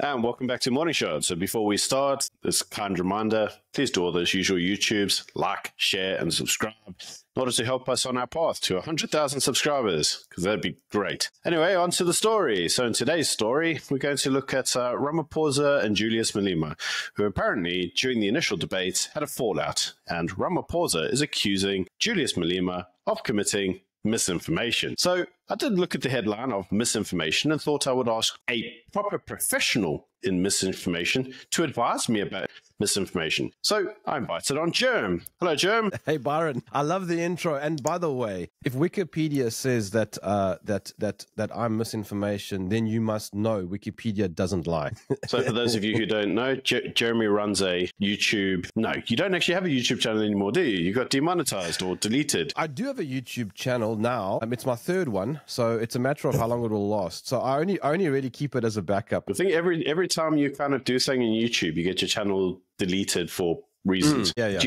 And welcome back to Morning Show. So before we start, this kind reminder, please do all those usual YouTubes, like, share, and subscribe in order to help us on our path to 100,000 subscribers, because that'd be great. Anyway, on to the story. So in today's story, we're going to look at Ramaphosa and Julius Malema, who apparently, during the initial debate, had a fallout. And Ramaphosa is accusing Julius Malema of committing misinformation. So I did look at the headline of misinformation and thought I would ask a proper professional in misinformation to advise me about misinformation. So I invited on Germ. Hello, Germ. Hey, Byron. I love the intro. And by the way, if Wikipedia says that that I'm misinformation, then you must know Wikipedia doesn't lie. So for those of you who don't know, Jeremy runs a YouTube. No, you don't actually have a YouTube channel anymore, do you? You got demonetized or deleted. I do have a YouTube channel now. It's my third one, so it's a matter of how long it will last. So I only really keep it as a backup. I think every time you kind of do something in YouTube, you get your channel deleted for reasons. Yeah.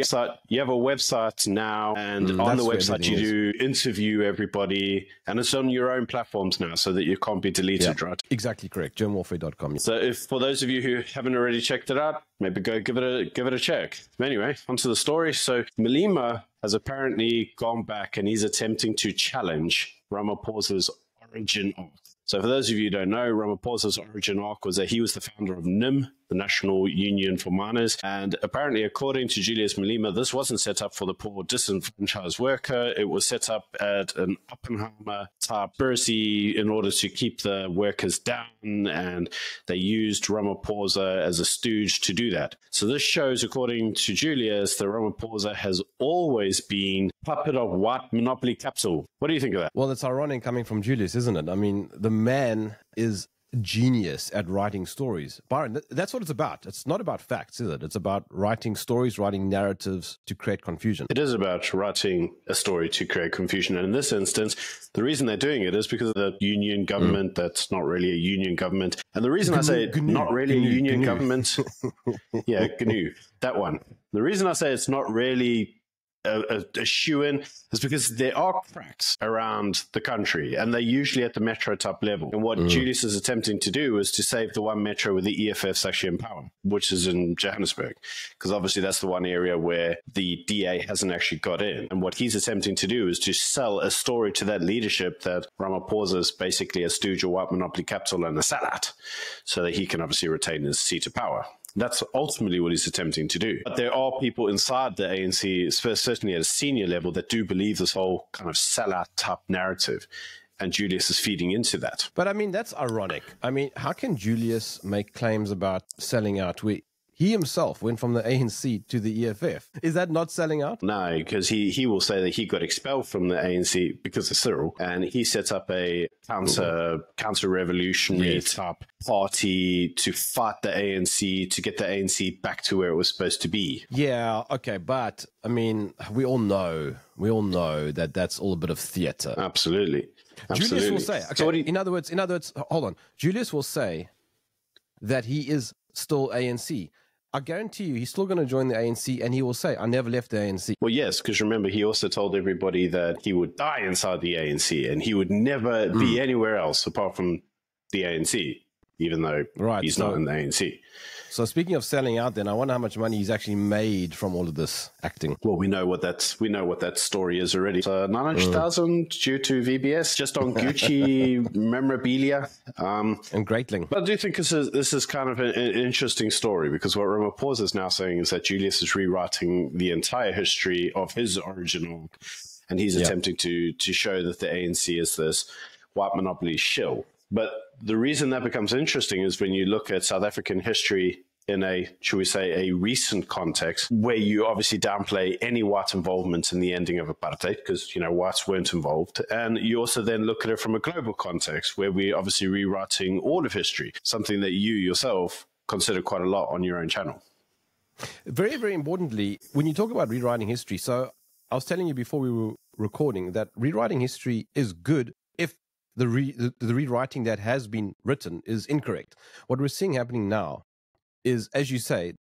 You have a website now, and on the website you do interview everybody, and it's on your own platforms now, so that you can't be deleted, right? Exactly correct. Germwarfare.com. So if for those of you who haven't already checked it out, maybe go give it a check. Anyway, onto the story. So Malema has apparently gone back and he's attempting to challenge Ramaphosa's origin arc. So for those of you who don't know, Ramaphosa's origin arc was that he was the founder of NIM, the National Union for Miners. And apparently, according to Julius Malema, this wasn't set up for the poor disenfranchised worker. It was set up at an Oppenheimer type conspiracy in order to keep the workers down. And they used Ramaphosa as a stooge to do that. So this shows, according to Julius, that Ramaphosa has always been puppet of white monopoly capital. What do you think of that? Well, it's ironic coming from Julius, isn't it? I mean, the man is genius at writing stories. Byron, that's what it's about. It's not about facts, is it? It's about writing stories, writing narratives to create confusion. It is about writing a story to create confusion. And in this instance, the reason they're doing it is because of the union government that's not really a union government. And the reason I say not really a union government, yeah, GNU, that one. The reason I say it's not really a shoe-in is because there are cracks around the country, and they're usually at the metro top level. And what Julius is attempting to do is to save the one metro where the EFF's actually in power, which is in Johannesburg, because obviously that's the one area where the DA hasn't actually got in. And what he's attempting to do is to sell a story to that leadership that Ramaphosa is basically a stooge of white monopoly capital and a sellout, so that he can obviously retain his seat of power. That's ultimately what he's attempting to do. But there are people inside the ANC, certainly at a senior level, that do believe this whole kind of sellout type narrative. And Julius is feeding into that. But I mean, that's ironic. I mean, how can Julius make claims about selling out? He himself went from the ANC to the EFF. Is that not selling out? No, because he will say that he got expelled from the ANC because of Cyril, and he set up a counter-revolutionary type party to fight the ANC, to get the ANC back to where it was supposed to be. Yeah, okay, but I mean, we all know that that's all a bit of theater. Absolutely. Julius will say, okay, so in other words, hold on. Julius will say that he is still ANC. I guarantee you he's still going to join the ANC, and he will say, I never left the ANC. Well, yes, because remember, he also told everybody that he would die inside the ANC and he would never be anywhere else apart from the ANC, even though he's not in the ANC. So speaking of selling out, then I wonder how much money he's actually made from all of this acting. Well, we know what that story is already. So 900,000 due to VBS just on Gucci memorabilia and Greatling. But I do think this is kind of an interesting story, because what Ramaphosa is now saying is that Julius is rewriting the entire history of his original, and he's attempting to show that the ANC is this white monopoly shill. But the reason that becomes interesting is when you look at South African history in a, should we say, a recent context, where you obviously downplay any white involvement in the ending of apartheid, because, you know, whites weren't involved. And you also then look at it from a global context, where we're obviously rewriting all of history, something that you yourself consider quite a lot on your own channel. Very, very importantly, when you talk about rewriting history, so I was telling you before we were recording that rewriting history is good if the rewriting that has been written is incorrect. What we're seeing happening now is, as you say,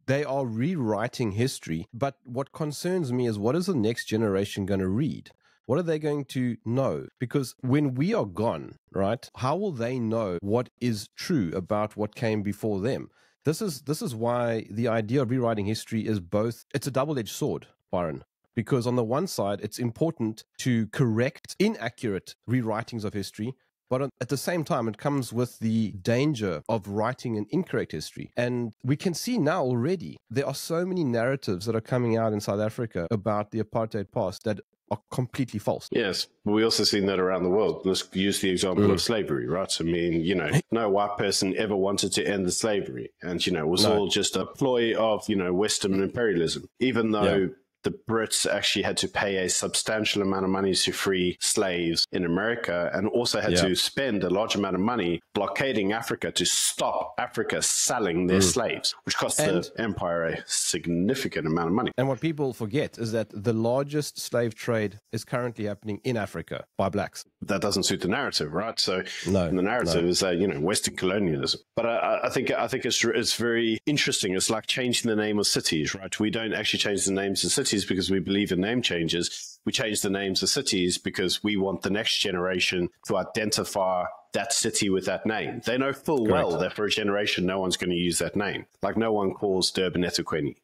they are rewriting history. But what concerns me is, what is the next generation going to read? what are they going to know? Because when we are gone, right, how will they know what is true about what came before them? This is why the idea of rewriting history is both, it's a double-edged sword, Byron. Because on the one side, it's important to correct inaccurate rewritings of history, but at the same time, it comes with the danger of writing an incorrect history. And we can see now already, there are so many narratives that are coming out in South Africa about the apartheid past that are completely false. Yes, but we also seen that around the world. Let's use the example of slavery, right? I mean, you know, no white person ever wanted to end the slavery. And, you know, it was all just a ploy of, you know, Western imperialism, even though the Brits actually had to pay a substantial amount of money to free slaves in America, and also had to spend a large amount of money blockading Africa to stop Africa selling their slaves, which cost the empire a significant amount of money. And what people forget is that the largest slave trade is currently happening in Africa by blacks. That doesn't suit the narrative, right? So the narrative is that, you know, Western colonialism. But I think it's very interesting. It's like changing the name of cities, right? We don't actually change the names of cities because we believe in name changes. We change the names of cities because we want the next generation to identify that city with that name. They know full well that for a generation, no one's going to use that name. Like no one calls Durban eThekwini.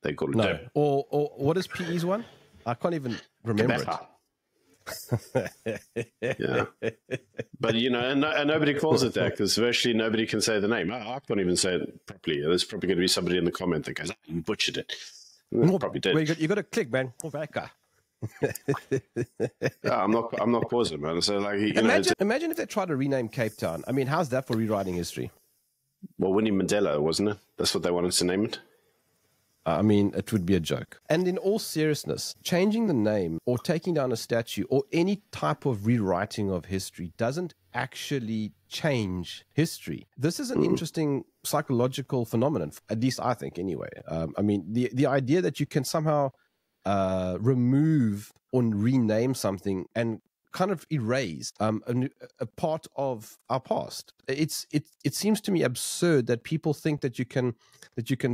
They call it Durban. Or what is PE's one? I can't even remember it. Yeah, but you know, and nobody calls it that because virtually nobody can say the name. I can't even say it properly. There's probably going to be somebody in the comment that goes, "You butchered it." Probably did. Well, you got to click, man. I'm not causing, man. So like, imagine if they tried to rename Cape Town. I mean, how's that for rewriting history? Well, Winnie Mandela, wasn't it? That's what they wanted to name it. I mean, it would be a joke. And in all seriousness, changing the name or taking down a statue or any type of rewriting of history doesn't actually change history. This is an interesting psychological phenomenon, at least I think anyway. I mean, the idea that you can somehow remove or rename something and kind of erase a part of our past. It seems to me absurd that people think that you can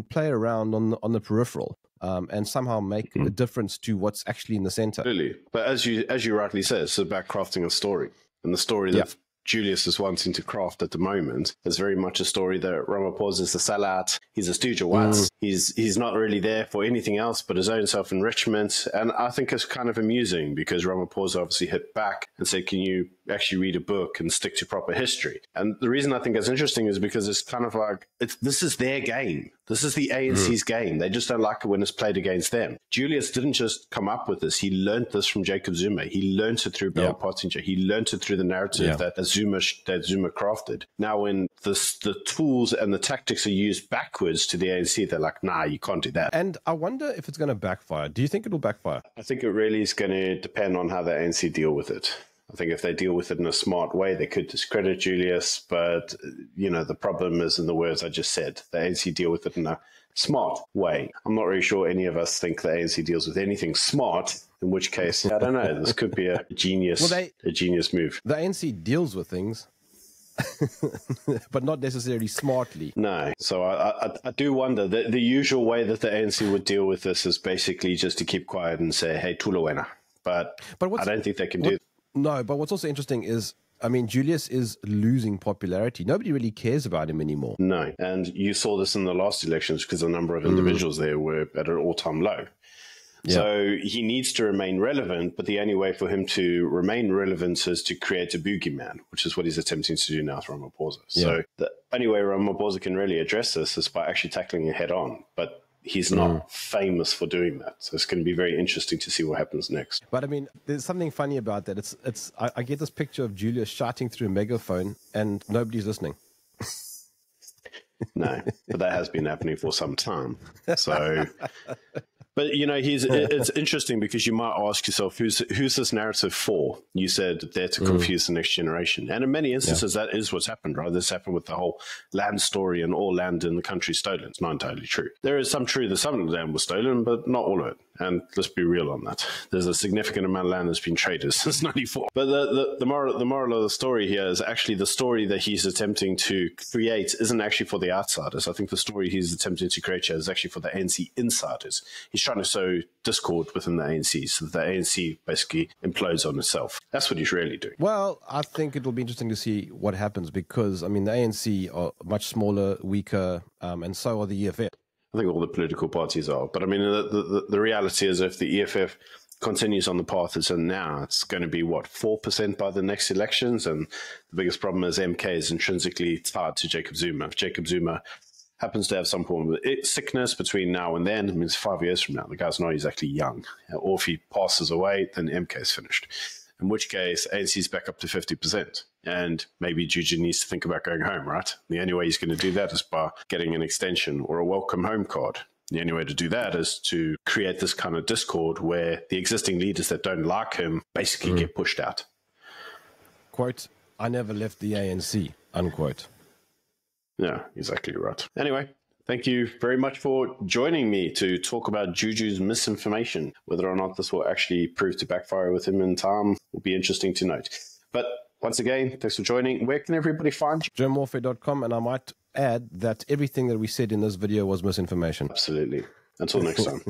play around on the peripheral and somehow make a difference to what's actually in the center. Absolutely. But as you rightly said, it's about crafting a story. And the story that Julius is wanting to craft at the moment is very much a story that Ramaphosa is a sellout. He's a stooge of Watts. He's not really there for anything else but his own self-enrichment. And I think it's kind of amusing because Ramaphosa obviously hit back and said, can you actually read a book and stick to proper history? And the reason I think it's interesting is because it's kind of like, this is their game. This is the ANC's game. They just don't like it when it's played against them. Julius didn't just come up with this. He learned this from Jacob Zuma. He learned it through Bell Pottinger. He learned it through the narrative that Zuma crafted. Now, when the tools and the tactics are used backwards to the ANC, they're like, nah, you can't do that. And I wonder if it's going to backfire. Do you think it'll backfire? I think it really is going to depend on how the ANC deal with it. I think if they deal with it in a smart way, they could discredit Julius. But, you know, the problem is in the words I just said. The ANC deal with it in a smart way. I'm not really sure any of us think the ANC deals with anything smart, in which case, I don't know, this could be a genius move. The ANC deals with things, but not necessarily smartly. No. So I do wonder, the usual way that the ANC would deal with this is basically just to keep quiet and say, hey, Tulawena. But I don't think they can do that. No, but what's also interesting is, I mean, Julius is losing popularity. Nobody really cares about him anymore. No. And you saw this in the last elections because the number of individuals there were at an all-time low. Yeah. So he needs to remain relevant, but the only way for him to remain relevant is to create a boogeyman, which is what he's attempting to do now with Ramaphosa. Yeah. So the only way Ramaphosa can really address this is by actually tackling it head on. But he's not famous for doing that. So it's going to be very interesting to see what happens next. But I mean, there's something funny about that. I get this picture of Julius shouting through a megaphone and nobody's listening. No, but that has been happening for some time. So, but you know, it's interesting because you might ask yourself, who's this narrative for? You said there to confuse the next generation. And in many instances, that is what's happened, right? This happened with the whole land story and all land in the country stolen. It's not entirely true. There is some truth that some of the land was stolen, but not all of it. And let's be real on that. There's a significant amount of land that's been traded since 94. But the moral of the story here is actually the story that he's attempting to create isn't actually for the outsiders. I think the story he's attempting to create here is actually for the ANC insiders. He's trying to sow discord within the ANC so that the ANC basically implodes on itself. That's what he's really doing. Well, I think it'll be interesting to see what happens because, I mean, the ANC are much smaller, weaker, and so are the EFF. I think all the political parties are. But I mean, the reality is if the EFF continues on the path it's in now, it's going to be, what, 4% by the next elections? And the biggest problem is MK is intrinsically tied to Jacob Zuma. If Jacob Zuma happens to have some form of sickness between now and then, it means 5 years from now, the guy's not exactly young. Or if he passes away, then MK is finished. In which case, ANC is back up to 50%. And maybe Juju needs to think about going home, right? The only way he's going to do that is by getting an extension or a welcome home card. The only way to do that is to create this kind of discord where the existing leaders that don't like him basically get pushed out. Quote, I never left the ANC, unquote. Yeah, exactly right. Anyway, thank you very much for joining me to talk about Juju's misinformation. Whether or not this will actually prove to backfire with him in time will be interesting to note. But once again, thanks for joining. Where can everybody find you? Germwarfare.com, and I might add that everything that we said in this video was misinformation. Absolutely. Until next time.